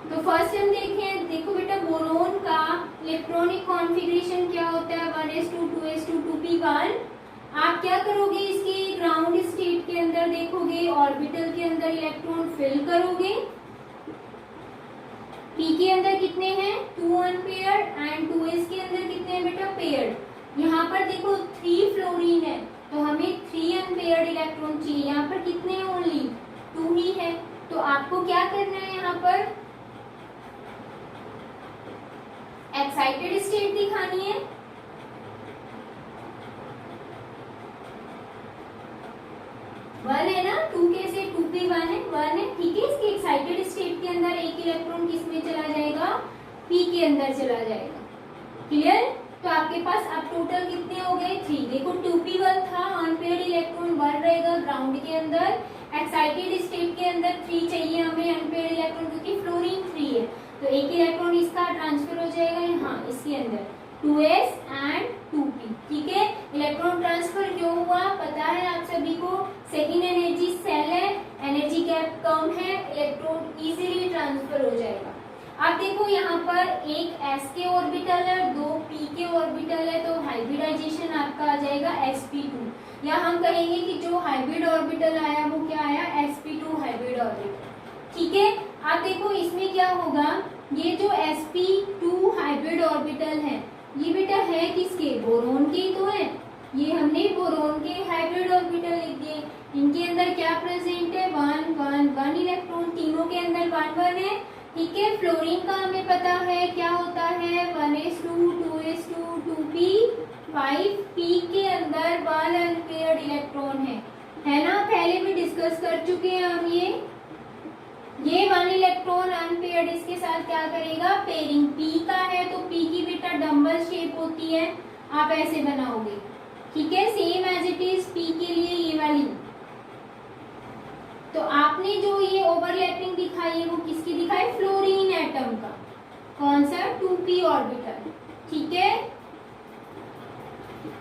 तो फर्स्ट हम देखें, देखो बेटा बोरोन का इलेक्ट्रॉनिक कॉन्फ़िगरेशन क्या होता है 1s2 2s2 2p1। आप क्या करोगे, इसके ग्राउंड स्टेट के अंदर देखोगे ऑर्बिटल के अंदर इलेक्ट्रॉन फिल करोगे। पी के अंदर कितने हैं 2 अनपेयर्ड एंड 2s के अंदर कितने हैं बेटा पेयर्ड। यहाँ पर देखो 3 फ्लोरीन है तो हमें 3 अनपेयर्ड इलेक्ट्रॉन चाहिए। यहाँ पर कितने हैं ओनली 2 ही है। तो आपको क्या करना है यहाँ पर एक्साइटेड स्टेट दिखानी है। वन है ना 2 के से 2p1 है 1 है ठीक है। इसके एक्साइटेड स्टेट के अंदर एक इलेक्ट्रॉन किस में चला जाएगा p के अंदर चला जाएगा। क्लियर। तो आपके पास अब टोटल कितने हो गए 3। देखो 2p1 था अनपेयर्ड इलेक्ट्रॉन 1 रहेगा ग्राउंड के अंदर। एक्साइटेड स्टेट के अंदर 3 चाहिए हमें अनपेयर्ड इलेक्ट्रॉन क्योंकि फ्लोरीन 3 है तो एक इलेक्ट्रॉन इसका ट्रांसफर हो जाएगा यहाँ इसके अंदर 2s एंड 2p। ठीक है। इलेक्ट्रॉन ट्रांसफर क्यों हुआ पता है आप सभी को। सेकेंड एनर्जी सेल है एनर्जी गैप कम है इलेक्ट्रॉन इजीली ट्रांसफर हो जाएगा। अब देखो यहाँ पर एक s के ऑर्बिटल है 2 p के ऑर्बिटल है तो हाइब्रिडाइजेशन आपका आ जाएगा sp2 या हम कहेंगे कि जो हाइब्रिड ऑर्बिटल आया वो क्या आया sp2 हाइब्रिड ऑर्बिटल। ठीक है। अब देखो इसमें क्या होगा ये जो sp2 हाइब्रिड ऑर्बिटल है ये बेटा है किसके बोरोन के तो है। ये हमने बोरोन के हाइब्रिड ऑर्बिटल लिख दिए। इनके अंदर क्या प्रेजेंट है 1 1 1 इलेक्ट्रॉन तीनों के अंदर 1 1 है। ठीक है। फ्लोरीन का हमें पता है क्या होता है 1s2 2s2 2p 5p के अंदर 1 अनपेयर्ड इलेक्ट्रॉन है ना। पहले भी डिस्कस कर चुके हैं हम ये 1 इलेक्ट्रॉन अनपेयर्ड इसके साथ क्या करेगा पेयरिंग p का है तो p की बेटा डम्बल शेप होती है आप ऐसे बनाओगे। ठीक है। Same as it is p के लिए ये वाली। तो आपने जो ये ओवरलैपिंग दिखाई है वो किसकी दिखाई फ्लोरीन एटम का कौन सा 2p ऑर्बिटल। ठीक है।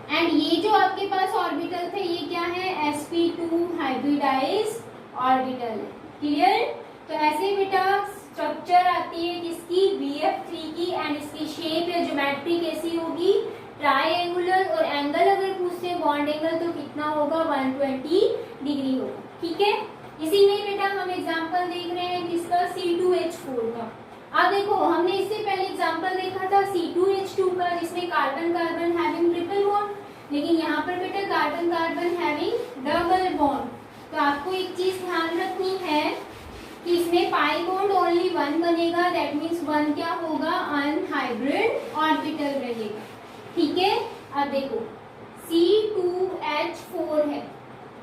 एंड ये जो आपके पास ऑर्बिटल थे ये क्या है sp2 हाइब्रिडाइज ऑर्बिटल है। क्लियर। तो ऐसे बेटा स्ट्रक्चर आती है किसकी BF3 की एंड इसकी शेप या ज्योमेट्री कैसी होगी ट्राइंगुलर और एंगल अगर पूछते बॉन्ड एंगल तो कितना होगा 120 डिग्री होगा। ठीक है। इसी में बेटा हम एग्जांपल देख रहे हैं किसका C2H4 का। अब देखो हमने इससे पहले एग्जांपल देखा था C2H2 का जिसमें carbon carbon having triple bond लेकिन यहाँ पर बेटा carbon carbon having double bond. तो आपको एक चीज ध्यान रखनी है कि इसमें पाई बॉन्ड ओनली 1 बनेगा दैट मीन्स 1 क्या होगा अनहाइब्रिड ऑर्बिटल रहेगा। ठीक है। अब देखो C2H4 है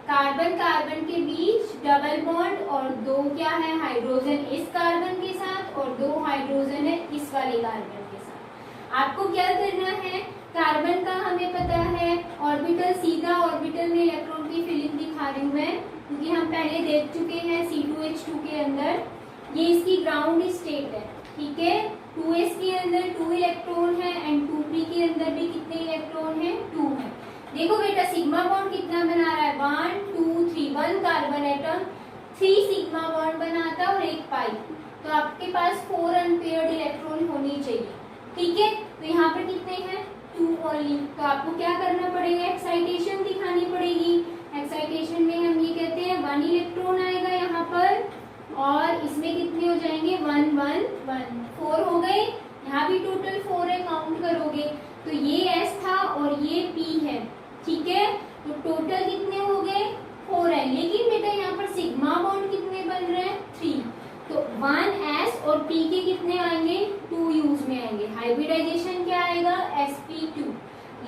कार्बन कार्बन के बीच डबल बॉन्ड और 2 क्या है हाइड्रोजन इस कार्बन के साथ और 2 हाइड्रोजन है इस वाले कार्बन के साथ। आपको क्या करना है कार्बन का हमें पता है ऑर्बिटल सीधा ऑर्बिटल में इलेक्ट्रॉन की फिलिंग दिखा रही हूँ मैं क्योंकि हम पहले देख चुके हैं C2H2 के अंदर ये इसकी ग्राउंड स्टेट है। ठीक है। 2s के अंदर 2 इलेक्ट्रॉन है एंड 2p के अंदर भी कितने इलेक्ट्रॉन है 2 है। देखो बेटा सिग्मा बॉन्ड कितना बना रहा है 1 2 3 1 कार्बन एटम 3 सिग्मा बॉन्ड बनाता है और एक पाई तो आपके पास 4 अनपेयर्ड इलेक्ट्रॉन होनी चाहिए। ठीक है। तो यहाँ पर कितने हैं 2 ओनली। तो आपको क्या करना पड़ेगा एक्साइटेशन दिखानी पड़ेगी। एक्साइटेशन में हम ये कहते हैं 1 इलेक्ट्रॉन आएगा यहाँ पर और इसमें कितने हो जाएंगे 1 1 1 4 हो गए। यहाँ भी टोटल 4 है काउंट करोगे तो ये S था और ये P है। ठीक है। तो टोटल कितने हो गए 4 है लेकिन बेटा यहाँ पर सिग्मा बॉन्ड कितने बन रहे हैं 3 तो 1s और P के कितने आएंगे 2 यूज में आएंगे। हाइब्रिडाइजेशन क्या आएगा sp2।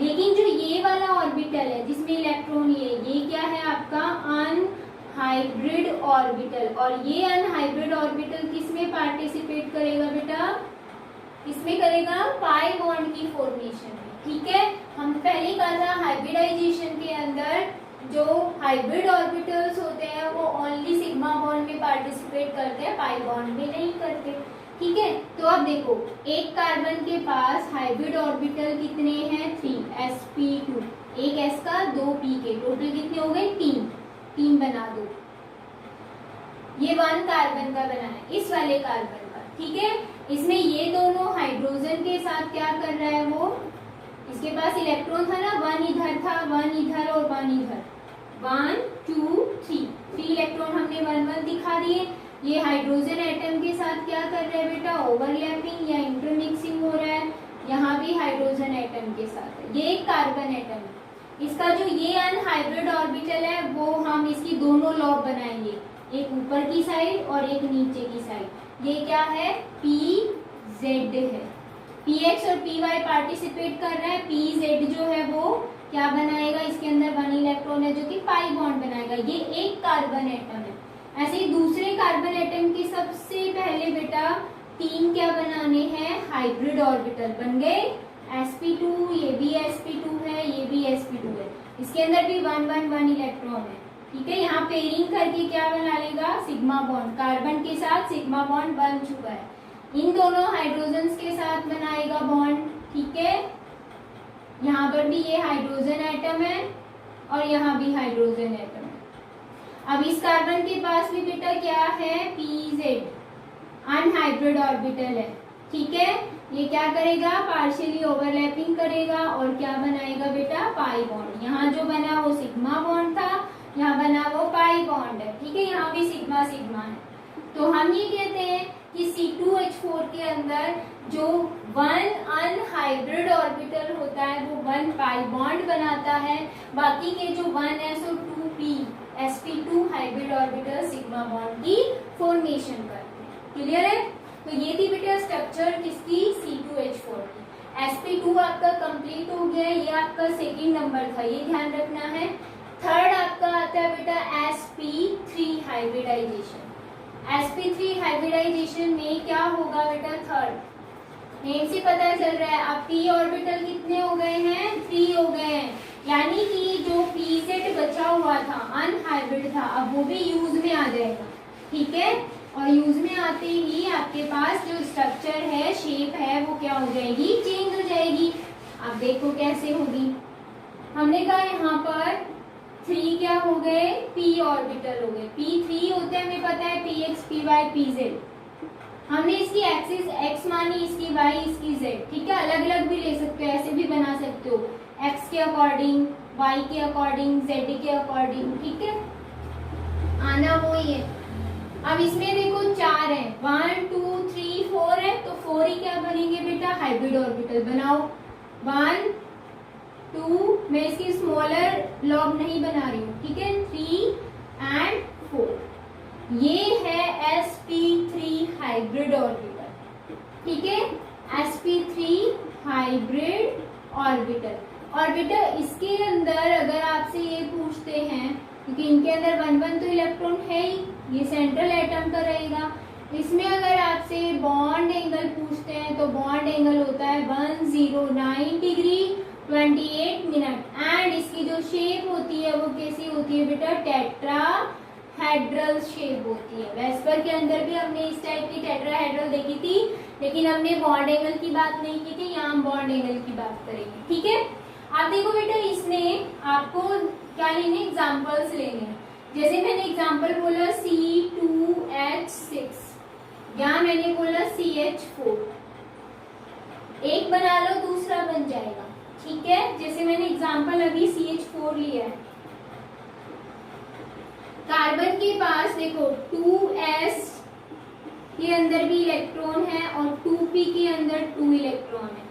लेकिन जो ये वाला ऑर्बिटल है जिसमें इलेक्ट्रॉन ये क्या है आपका अनहाइब्रिड ऑर्बिटल और ये अनहाइब्रिड ऑर्बिटल किसमें पार्टिसिपेट करेगा बेटा इसमें करेगा पाई बॉन्ड की फॉर्मेशन में। ठीक है। हम पहले कहा था हाइब्रिडाइजेशन के अंदर जो हाइब्रिड ऑर्बिटल्स होते हैं वो ओनली सिग्मा बॉन्ड में पार्टिसिपेट करते हैं पाई बॉन्ड में नहीं करते। ठीक है। तो अब देखो एक कार्बन के पास हाइब्रिड ऑर्बिटल कितने हैं 3 sp2 एक s का 2 p के टोटल कितने हो गए 3 बना दो। ये 1 कार्बन का बना है इस वाले कार्बन का। ठीक है। इसमें ये दोनों हाइड्रोजन के साथ क्या कर रहा है वो इसके पास इलेक्ट्रॉन था ना 1 इधर था 1 इधर और 1 इधर 1 2 3 3 इलेक्ट्रॉन हमने 1 1 दिखा दिए। ये हाइड्रोजन एटम के साथ क्या कर रहा है बेटा, ओवरलैपिंग या इंटरमिक्सिंग हो रहा है। यहाँ भी हाइड्रोजन एटम के साथ है। ये एक कार्बन एटम है। इसका जो ये अनहाइब्रिड ऑर्बिटल है वो हम इसकी दोनों लॉब बनाएंगे, एक ऊपर की साइड और एक नीचे की साइड। ये क्या है, PZ है। PX और PY पार्टिसिपेट कर रहा है। PZ जो है वो क्या बनाएगा, इसके अंदर 1 इलेक्ट्रॉन है जो कि पाई बॉन्ड बनाएगा। ये एक कार्बन एटम है। ऐसे ही दूसरे कार्बन एटम के सबसे पहले बेटा 3 क्या बनाने हैं, हाइब्रिड ऑर्बिटल बन गए। sp2, ये भी sp2 है, ये भी sp2 है। इसके अंदर भी 1 1 1 इलेक्ट्रॉन है। ठीक है, यहाँ पेयरिंग करके क्या बना लेगा, सिग्मा बॉन्ड। कार्बन के साथ सिग्मा बॉन्ड बन चुका है। इन दोनों हाइड्रोजन के साथ बनाएगा बॉन्ड। ठीक है, यहाँ पर भी ये हाइड्रोजन एटम है और यहाँ भी हाइड्रोजन एटम है। अब इस कार्बन के पास भी बेटा क्या है, PZ अनहाइब्रिड ऑर्बिटल है। ठीक है, ये क्या करेगा, पार्शियली ओवरलैपिंग करेगा और क्या बनाएगा बेटा, पाई बॉन्ड। यहाँ जो बना वो सिग्मा बॉन्ड था, यहाँ बना वो पाई बॉन्ड है। ठीक है, यहाँ भी सिग्मा सिग्मा है। तो हम ये कहते हैं कि C2H4 के अंदर जो 1 अनहाइब्रिड ऑर्बिटल होता है वो 1 पाई बॉन्ड बनाता है। बाकी के जो 1s और 2p sp2 hybrid orbital sigma bond की फॉर्मेशन करते हैं। क्लियर है? तो ये थी बेटा स्ट्रक्चर किसकी, C2H4 की। sp2 आपका कंप्लीट हो गया, ये आपका सेकंड नंबर था, ये ध्यान रखना है। थर्ड आपका आता है बेटा sp3 हाइब्रिडाइजेशन। sp3 हाइब्रिडाइजेशन में क्या होगा बेटा, थर्ड नेम से पता चल रहा है। अब p ऑर्बिटल कितने हो गए हैं, 3 हो गए हैं। यानी कि जो PZ बचा हुआ था अनहाइब्रिड था, अब वो भी यूज में आ जाएगा। ठीक है, और यूज में आते ही आपके पास जो स्ट्रक्चर है, शेप है, वो क्या हो जाएगी, चेंज हो जाएगी। अब देखो कैसे होगी। हमने कहा यहाँ पर 3 क्या हो गए, p ऑर्बिटल हो गए। p3 होते हैं, हमें पता है px py pz। हमने इसकी एक्सिस x मानी, इसकी y, इसकी z। ठीक है, अलग अलग भी ले सकते हो, ऐसे भी बना सकते हो, x के अकॉर्डिंग, y के अकॉर्डिंग, z के अकॉर्डिंग। ठीक है, आना वो ही है। अब इसमें देखो 4 है, 1 2 3 4 है, तो 4 ही क्या बनेंगे बेटा, हाइब्रिड ऑर्बिटल बनाओ। 1 2, मैं इसकी स्मॉलर लॉग नहीं बना रही हूँ। ठीक है, 3 एंड 4, ये है sp3 हाइब्रिड ऑर्बिटल। ठीक है, sp3 हाइब्रिड ऑर्बिटल इसके अंदर अगर आपसे ये पूछते हैं, क्योंकि इनके अंदर 1 1 तो इलेक्ट्रॉन है ही, ये सेंट्रल एटम का रहेगा। इसमें अगर आपसे बॉन्ड एंगल पूछते हैं तो बॉन्ड एंगल होता है 109 डिग्री 28 मिनट। एंड इसकी जो शेप होती है वो कैसी होती है बेटा, टेट्राहेड्रल शेप होती है। वेस्पर के अंदर भी हमने इस टाइप की टेट्राहेड्रल देखी थी, लेकिन हमने बॉन्ड एंगल की बात नहीं की थी, यहाँ हम बॉन्ड एंगल की बात करेंगे। ठीक है, आप देखो बेटा, इसमें आपको क्या लेने, एग्जाम्पल्स लेने हैं। जैसे मैंने एग्जाम्पल बोला C2H6 या मैंने बोला CH4, एक बना लो दूसरा बन जाएगा। ठीक है, जैसे मैंने एग्जाम्पल अभी CH4 लिया है। कार्बन के पास देखो 2s के अंदर भी इलेक्ट्रॉन है और 2p के अंदर 2 इलेक्ट्रॉन है।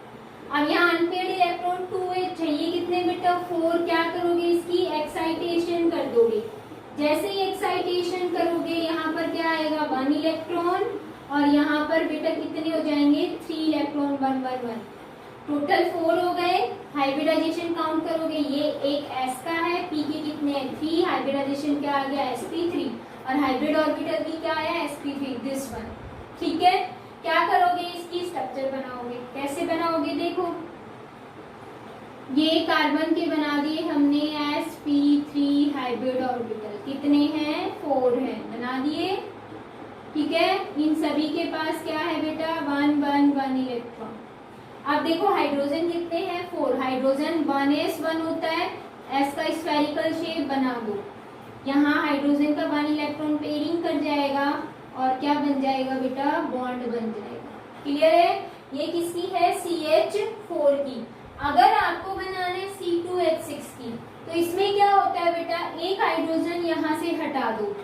अब यहाँ अनपेयर्ड इलेक्ट्रॉन 2h चाहिए कितने बेटा, 4। क्या करोगे, इसकी एक्साइटेशन कर दोगे। जैसे ही एक्साइटेशन करोगे यहाँ पर क्या आएगा, 1 इलेक्ट्रॉन, और यहाँ पर बेटा कितने हो जाएंगे, 3 इलेक्ट्रॉन 1 1 1, टोटल 4 हो गए। हाइब्रिडाइजेशन काउंट करोगे, ये एक s का है, p के कितने हैं, 3, हाइब्रिडाइजेशन क्या आ गया, sp3, और हाइब्रिड ऑर्बिटल भी क्या है, sp3, दिस वन। ठीक है, क्या करोगे, इसकी स्ट्रक्चर बनाओगे। कैसे बनाओगे, देखो ये कार्बन के बना दिए हमने sp3 हाइब्रिड ऑर्बिटल, कितने हैं, 4 हैं, बना दिए। ठीक है, इन सभी के पास क्या है बेटा, 1 1 1 इलेक्ट्रॉन। अब देखो हाइड्रोजन कितने हैं, 4। हाइड्रोजन 1s1 होता है, s का स्फेरिकल शेप बना दो। यहाँ हाइड्रोजन का 1 इलेक्ट्रॉन पेयरिंग कर जाएगा और क्या बन जाएगा बेटा, बॉन्ड बन जाएगा। क्लियर है, ये किसकी है, CH4 की। अगर आपको बनाना है C2H6 की, तो इसमें क्या होता है बेटा, एक दिखा दो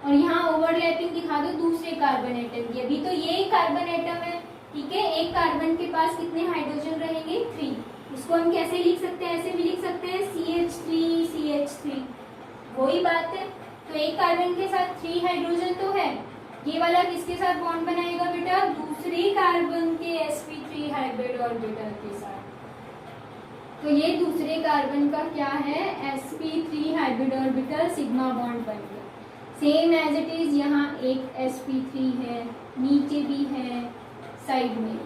और यहाँ ओवरलैपिंग दिखा दो दूसरे कार्बन एटम की। अभी तो ये कार्बन एटम है, ठीक है, एक कार्बन के पास कितने हाइड्रोजन रहेंगे 3। उसको हम कैसे लिख सकते हैं, ऐसे भी लिख सकते हैं CH3 CH3, वही बात है। तो एक कार्बन के साथ 3 हाइड्रोजन तो है, ये वाला किसके साथ बॉन्ड बनाएगा बेटा, दूसरे कार्बन के sp3 हाइब्रिड ऑर्बिटल के साथ। तो ये दूसरे कार्बन का क्या है, sp3 hybrid orbital sigma bond बन गया। सेम एज इट इज यहाँ एक sp3 है, नीचे भी है, साइड में।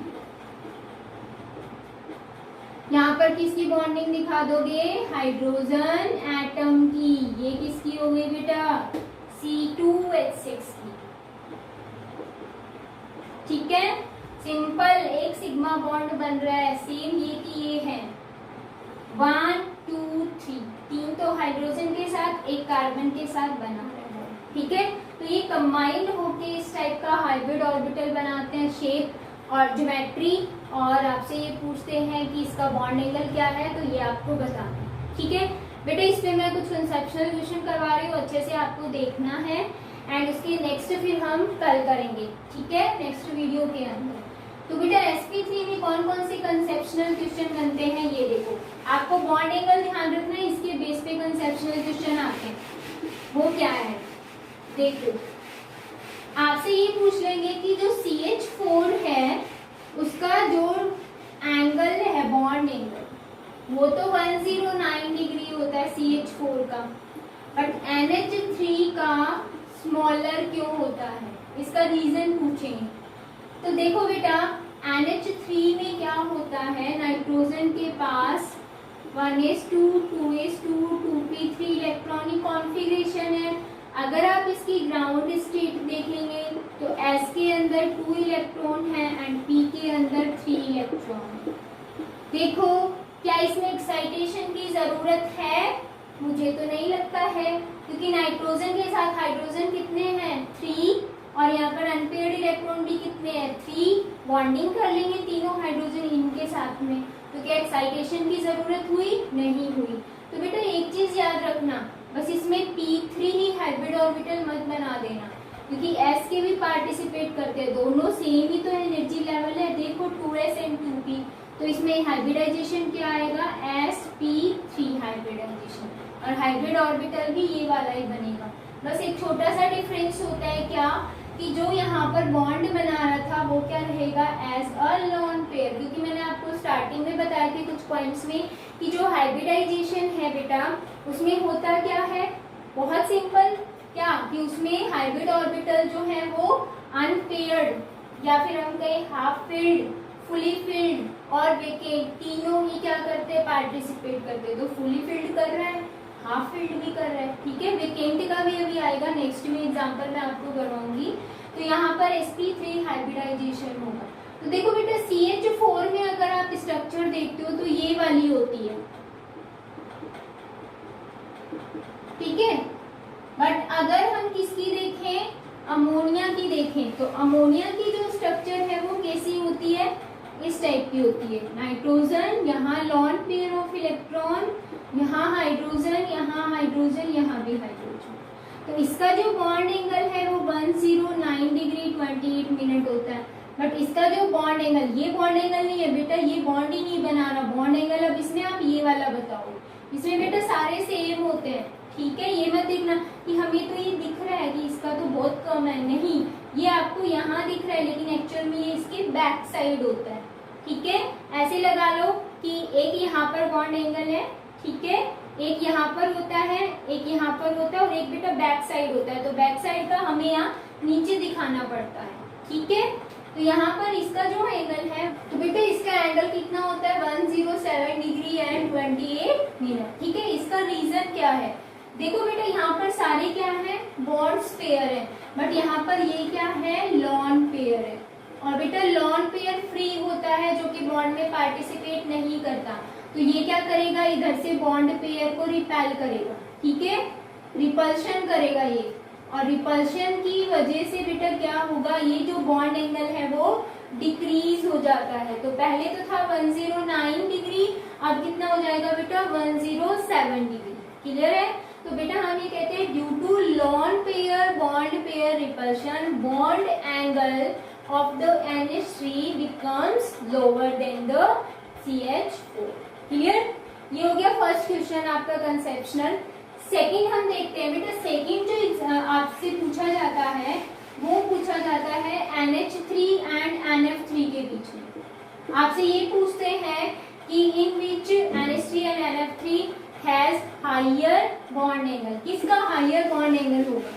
यहाँ पर किसकी बॉन्डिंग दिखा दोगे, हाइड्रोजन एटम की। ये किसकी हो गई बेटा, C2H6 की, ठीक है। सिंपल एक सिग्मा बॉन्ड बन रहा है, सेम ये की ये है 1 2 3, 3 तो हाइड्रोजन के साथ एक कार्बन के साथ बना रहा है, ठीक है। तो ये कंबाइंड होके इस टाइप का हाइब्रिड ऑर्बिटल बनाते हैं, शेप और ज्योमेट्री। और आपसे ये पूछते हैं कि इसका बॉन्ड एंगल क्या है, तो ये आपको बताना है, ठीक है बेटा। इस पे मैं कुछ कंसेप्चुअल क्वेश्चन करवा रही हूँ, अच्छे से आपको देखना है एंड उसके नेक्स्ट फिर हम कल करेंगे, ठीक है, नेक्स्ट वीडियो के अंदर। तो बेटा sp3 में कौन कौन से कंसेप्शनल क्वेश्चन बनते हैं, ये देखो। आपको बॉन्ड एंगल ध्यान रखना है, इसके बेस पे कंसेप्शनल क्वेश्चन आते हैं। वो क्या है, देखो आपसे ये पूछ लेंगे कि जो CH4 है उसका जो एंगल है बॉन्ड एंगल, वो तो 109 डिग्री होता है CH4 का, बट NH3 का स्मॉलर क्यों होता है, इसका रीजन पूछेंगे। तो देखो बेटा NH3 में क्या होता है, नाइट्रोजन के पास 1s2 2s2 2p3 electronic configuration है। अगर आप इसकी ग्राउंड स्टेट देखेंगे तो S के अंदर 2 इलेक्ट्रॉन है एंड P के अंदर 3 इलेक्ट्रॉन है। देखो क्या इसमें एक्साइटेशन की जरूरत है, मुझे तो नहीं लगता है, क्योंकि नाइट्रोजन के साथ हाइड्रोजन कितने हैं 3, और यहाँ पर अनपेयर्ड इलेक्ट्रॉन भी कितने हैं 3। बॉन्डिंग कर लेंगे तीनों हाइड्रोजन इनके साथ में, तो क्या एक्साइटेशन की जरूरत हुई, नहीं हुई। तो बेटा एक चीज याद रखना, बस इसमें p3 ही हाइब्रिड ऑर्बिटल मत बना देना, क्योंकि s के भी पार्टिसिपेट करते हैं, दोनों सेम ही तो एनर्जी लेवल है। देखो 2s एंड 2p, तो इसमें हाइब्रिडाइजेशन क्या आएगा, sp3 हाइब्रिडाइजेशन, और हाइब्रिड ऑर्बिटल भी ये वाला ही बनेगा। बस एक छोटा सा डिफरेंस होता है क्या, कि जो यहाँ पर बॉन्ड बना रहा था वो क्या रहेगा, एज अ लोन पेयर। क्योंकि मैंने आपको स्टार्टिंग में बताए थे कुछ पॉइंट्स में कि जो हाइब्रिडाइजेशन है बेटा उसमें होता क्या है, बहुत सिंपल, क्या कि उसमें हाइब्रिड ऑर्बिटल जो है वो अनपेयर्ड या फिर हम कहें हाफ फिल्ड, फुली फिल्ड और वेकेंट, तीनों ही क्या करते हैं, पार्टिसिपेट करते हैं। तो फुली फिल्ड कर रहा है, हाफ फील्ड भी कर रहा है, ठीक है। वेकेंट का भी अभी आएगा, नेक्स्ट में एग्जांपल मैं आपको करवाऊंगी। तो यहाँ पर sp3 हाइब्रिडाइजेशन होगा। तो देखो बेटा CH4 में अगर आप स्ट्रक्चर देखते हो तो ये वाली होती है, ठीक है। बट अगर हम किसकी देखें, अमोनिया की देखें, तो अमोनिया की जो स्ट्रक्चर है वो कैसी होती है, इस टाइप की होती है। नाइट्रोजन, यहाँ लॉन पेयर ऑफ इलेक्ट्रॉन, यहाँ हाइड्रोजन, यहाँ हाइड्रोजन, यहाँ भी हाइड्रोजन। तो इसका जो बॉन्ड एंगल है वो 109 डिग्री 28 मिनट होता है। बट इसका जो बॉन्ड एंगल, ये बॉन्ड एंगल नहीं है बेटा, ये बॉन्ड ही नहीं बना रहा बॉन्ड एंगल। अब इसमें आप ये वाला बताओ, इसमें बेटा सारे सेम होते हैं, ठीक है। ये मत देखना कि हमें तो ये दिख रहा है कि इसका तो बहुत कम है, नहीं, ये आपको यहाँ दिख रहा है लेकिन एक्चुअल में ये इसके बैक साइड होता है, ठीक है। ऐसे लगा लो कि एक यहाँ पर बॉन्ड एंगल है, ठीक है, एक यहाँ पर होता है, एक यहाँ पर होता है और एक बेटा बैक साइड होता है। तो बैक साइड का हमें यहाँ नीचे दिखाना पड़ता है, ठीक है। तो यहाँ पर इसका जो एंगल है, तो बेटा इसका एंगल कितना होता है 107 डिग्री एंड 28 मिनट, ठीक है। इसका रीजन क्या है, देखो बेटा यहाँ पर सारे क्या है, बॉन्ड्स पेयर है, बट यहाँ पर ये क्या है, लॉन पेयर है। और बेटा लॉन पेयर फ्री होता है, जो कि बॉन्ड में पार्टिसिपेट नहीं करता। तो ये क्या करेगा, इधर से बॉन्ड पेयर को रिपेल करेगा, ठीक है, रिपल्शन करेगा ये। और रिपल्शन की वजह से बेटा क्या होगा, ये जो बॉन्ड एंगल है वो डिक्रीज हो जाता है। तो पहले तो था 109 डिग्री, अब कितना हो जाएगा बेटा 107 डिग्री। क्लियर है। तो बेटा हम ये कहते हैं due to lone pair bond pair repulsion, bond angle of the NH3 becomes lower than the CH4. Clear? ये हो गया फर्स्ट क्वेश्चन आपका कंसेप्शनल। सेकंड हम देखते हैं बेटा, सेकंड जो आपसे पूछा जाता है वो पूछा जाता है NH3 एंड NF3 के बीच में। आपसे ये पूछते हैं कि in which NH3 and NF3 has higher bond angle, किसका हायर बॉन्ड एंगल होगा?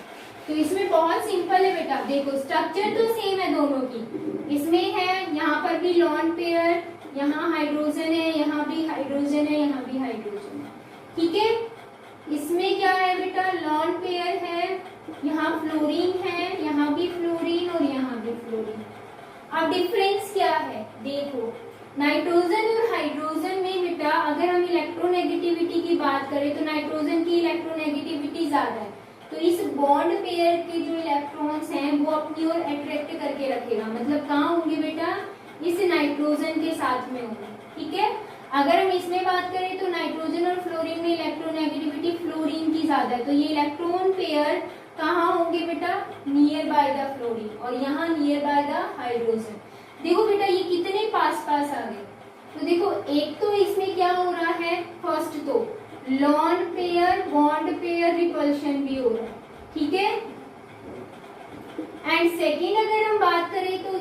तो इसमें बहुत सिंपल है बेटा, देखो स्ट्रक्चर तो सेम है दोनों की। इसमें है यहाँ पर भी लॉन पेयर, यहाँ हाइड्रोजन है, यहाँ भी हाइड्रोजन है, यहाँ भी हाइड्रोजन है, ठीक है। इसमें क्या है बेटा, लॉन पेयर है, यहाँ फ्लोरीन है, यहाँ भी फ्लोरीन और यहाँ भी फ्लोरीन। अब डिफरेंस क्या है देखो, नाइट्रोजन और हाइड्रोजन में बेटा अगर हम इलेक्ट्रोनेगेटिविटी की बात करें तो नाइट्रोजन की इलेक्ट्रोनेगेटिविटी ज्यादा है, तो इस बॉन्ड पेयर के जो इलेक्ट्रॉन्स हैं वो अपनी ओर अट्रैक्ट करके रखेगा। मतलब कहाँ होंगे बेटा, इस नाइट्रोजन के साथ में होंगे, ठीक है। अगर हम इसमें बात करें तो नाइट्रोजन और फ्लोरीन में इलेक्ट्रोनेगेटिविटी फ्लोरीन की ज्यादा है, तो ये इलेक्ट्रॉन पेयर कहाँ होंगे बेटा, नियर बाय द फ्लोरीन, और यहाँ नियर बाय द हाइड्रोजन। देखो बेटा ये कितने पास पास आ गए, तो देखो एक तो इसमें क्या हो रहा है, फर्स्ट तो lone pair bond pair repulsion भी हो रहा है, ठीक है। एंड सेकेंड अगर हम बात करें तो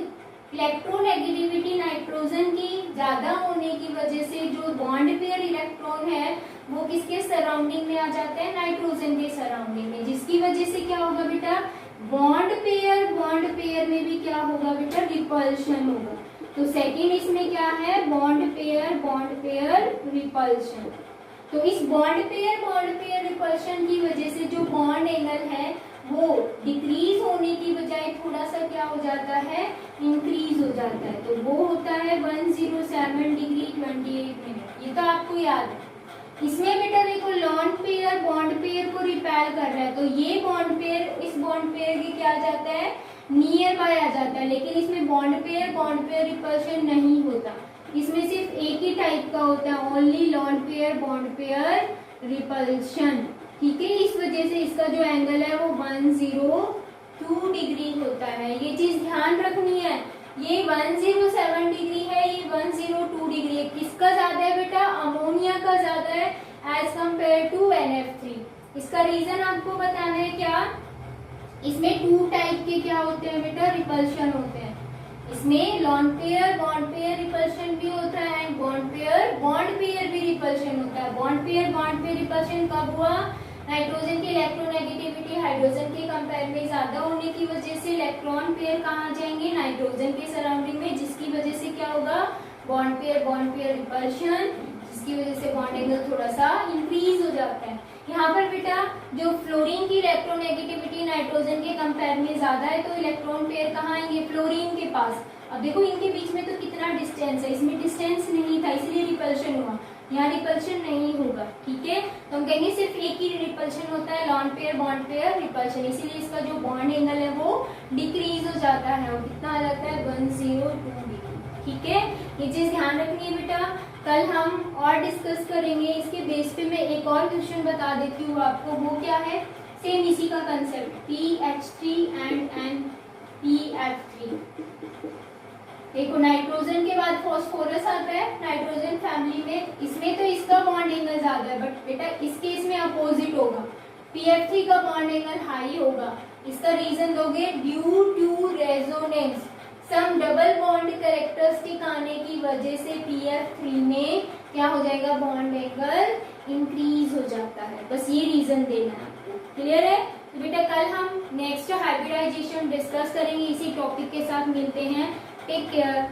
इलेक्ट्रोनेगेटिविटी नाइट्रोजन की ज्यादा होने की वजह से जो बॉन्ड पेयर इलेक्ट्रॉन है वो किसके सराउंडिंग में आ जाते हैं, नाइट्रोजन के सराउंडिंग में, जिसकी वजह से क्या होगा बेटा, बॉन्ड पेयर में भी क्या होगा बेटा, रिपल्शन होगा। तो सेकेंड इसमें क्या है, बॉन्ड पेयर रिपल्शन। तो इस बॉन्ड पेयर रिपल्शन की वजह से जो बॉन्ड एंगल है वो डिक्रीज होने की बजाय थोड़ा सा क्या हो जाता है, इंक्रीज हो जाता है। तो वो होता है 107 डिग्री 28 मिनट, ये तो आपको याद है। इसमें बेटा देखो लॉन पेयर बॉन्ड पेयर को रिपेल कर रहा है, तो ये बॉन्ड पेयर इस बॉन्ड पेयर के क्या आ जाता है, नियर बाय आ जाता है, लेकिन इसमें बॉन्ड पेयर रिपल्शन नहीं होता। इसमें सिर्फ एक ही टाइप का होता है, only lone pair bond pair repulsion, ठीक है। इस वजह से इसका जो एंगल है वो 102 डिग्री होता है। ये चीज ध्यान रखनी है, ये 107 डिग्री है, ये 102 डिग्री है। किसका ज्यादा है बेटा, अमोनिया का ज्यादा है एज कम्पेयर टू NF3। इसका रीजन आपको बताना है क्या, इसमें 2 टाइप के क्या होते हैं बेटा, रिपल्शन होते हैं। इसमें lone pair bond pair repulsion भी होता है एंड बॉन्ड पेयर भी रिपल्शन होता है। बॉन्ड पेयर रिपल्शन कब हुआ, नाइट्रोजन की इलेक्ट्रोनेगेटिविटी हाइड्रोजन के कंपेयर में ज्यादा होने की वजह से इलेक्ट्रॉन पेयर कहाँ जाएंगे, नाइट्रोजन के सराउंडिंग में, जिसकी वजह से क्या होगा, बॉन्ड पेयर रिपल्शन, जिसकी वजह से बॉन्ड एंगल थोड़ा सा इंक्रीज हो जाता है। यहाँ पर बेटा जो फ्लोरीन की इलेक्ट्रोनेगेटिविटी नाइट्रोजन के कंपेयर में ज्यादा है, तो इलेक्ट्रॉन पेयर कहाँ आएंगे, फ्लोरीन के पास। अब देखो इनके बीच में तो कितना डिस्टेंस है, इसमें डिस्टेंस नहीं था इसलिए रिपल्शन हुआ, यहाँ रिपल्शन नहीं होगा, ठीक है। तो हम कहेंगे सिर्फ एक ही रिपल्शन होता है, lone pair bond pair repulsion, इसीलिए इसका जो बॉन्ड एंगल है वो डिक्रीज हो जाता है, और कितना आ जाता है 102 डिग्री, ठीक है। ये चीज ध्यान रखनी है बेटा, कल हम और डिस्कस करेंगे। इसके बेस पे मैं एक और क्वेश्चन बता देती हूँ आपको, वो क्या है, सेम इसी का कंसेप्ट, PH3 एंड NPF3। देखो नाइट्रोजन के बाद फॉस्फोरस आता है नाइट्रोजन फैमिली में, इसमें तो इसका बॉन्ड एंगल ज्यादा है, बट बेटा इस केस में अपोजिट होगा, PF3 का बॉन्ड एंगल हाई होगा। इसका रीजन दोगे, due to resonance, some double bond characteristic आने की वजह से PF3 में क्या हो जाएगा, बॉन्ड एंगल इंक्रीज हो जाता है। बस ये रीजन देना है आपको, क्लियर है। तो बेटा कल हम नेक्स्ट हाइब्रिडाइजेशन डिस्कस करेंगे, इसी टॉपिक के साथ मिलते हैं। Take care.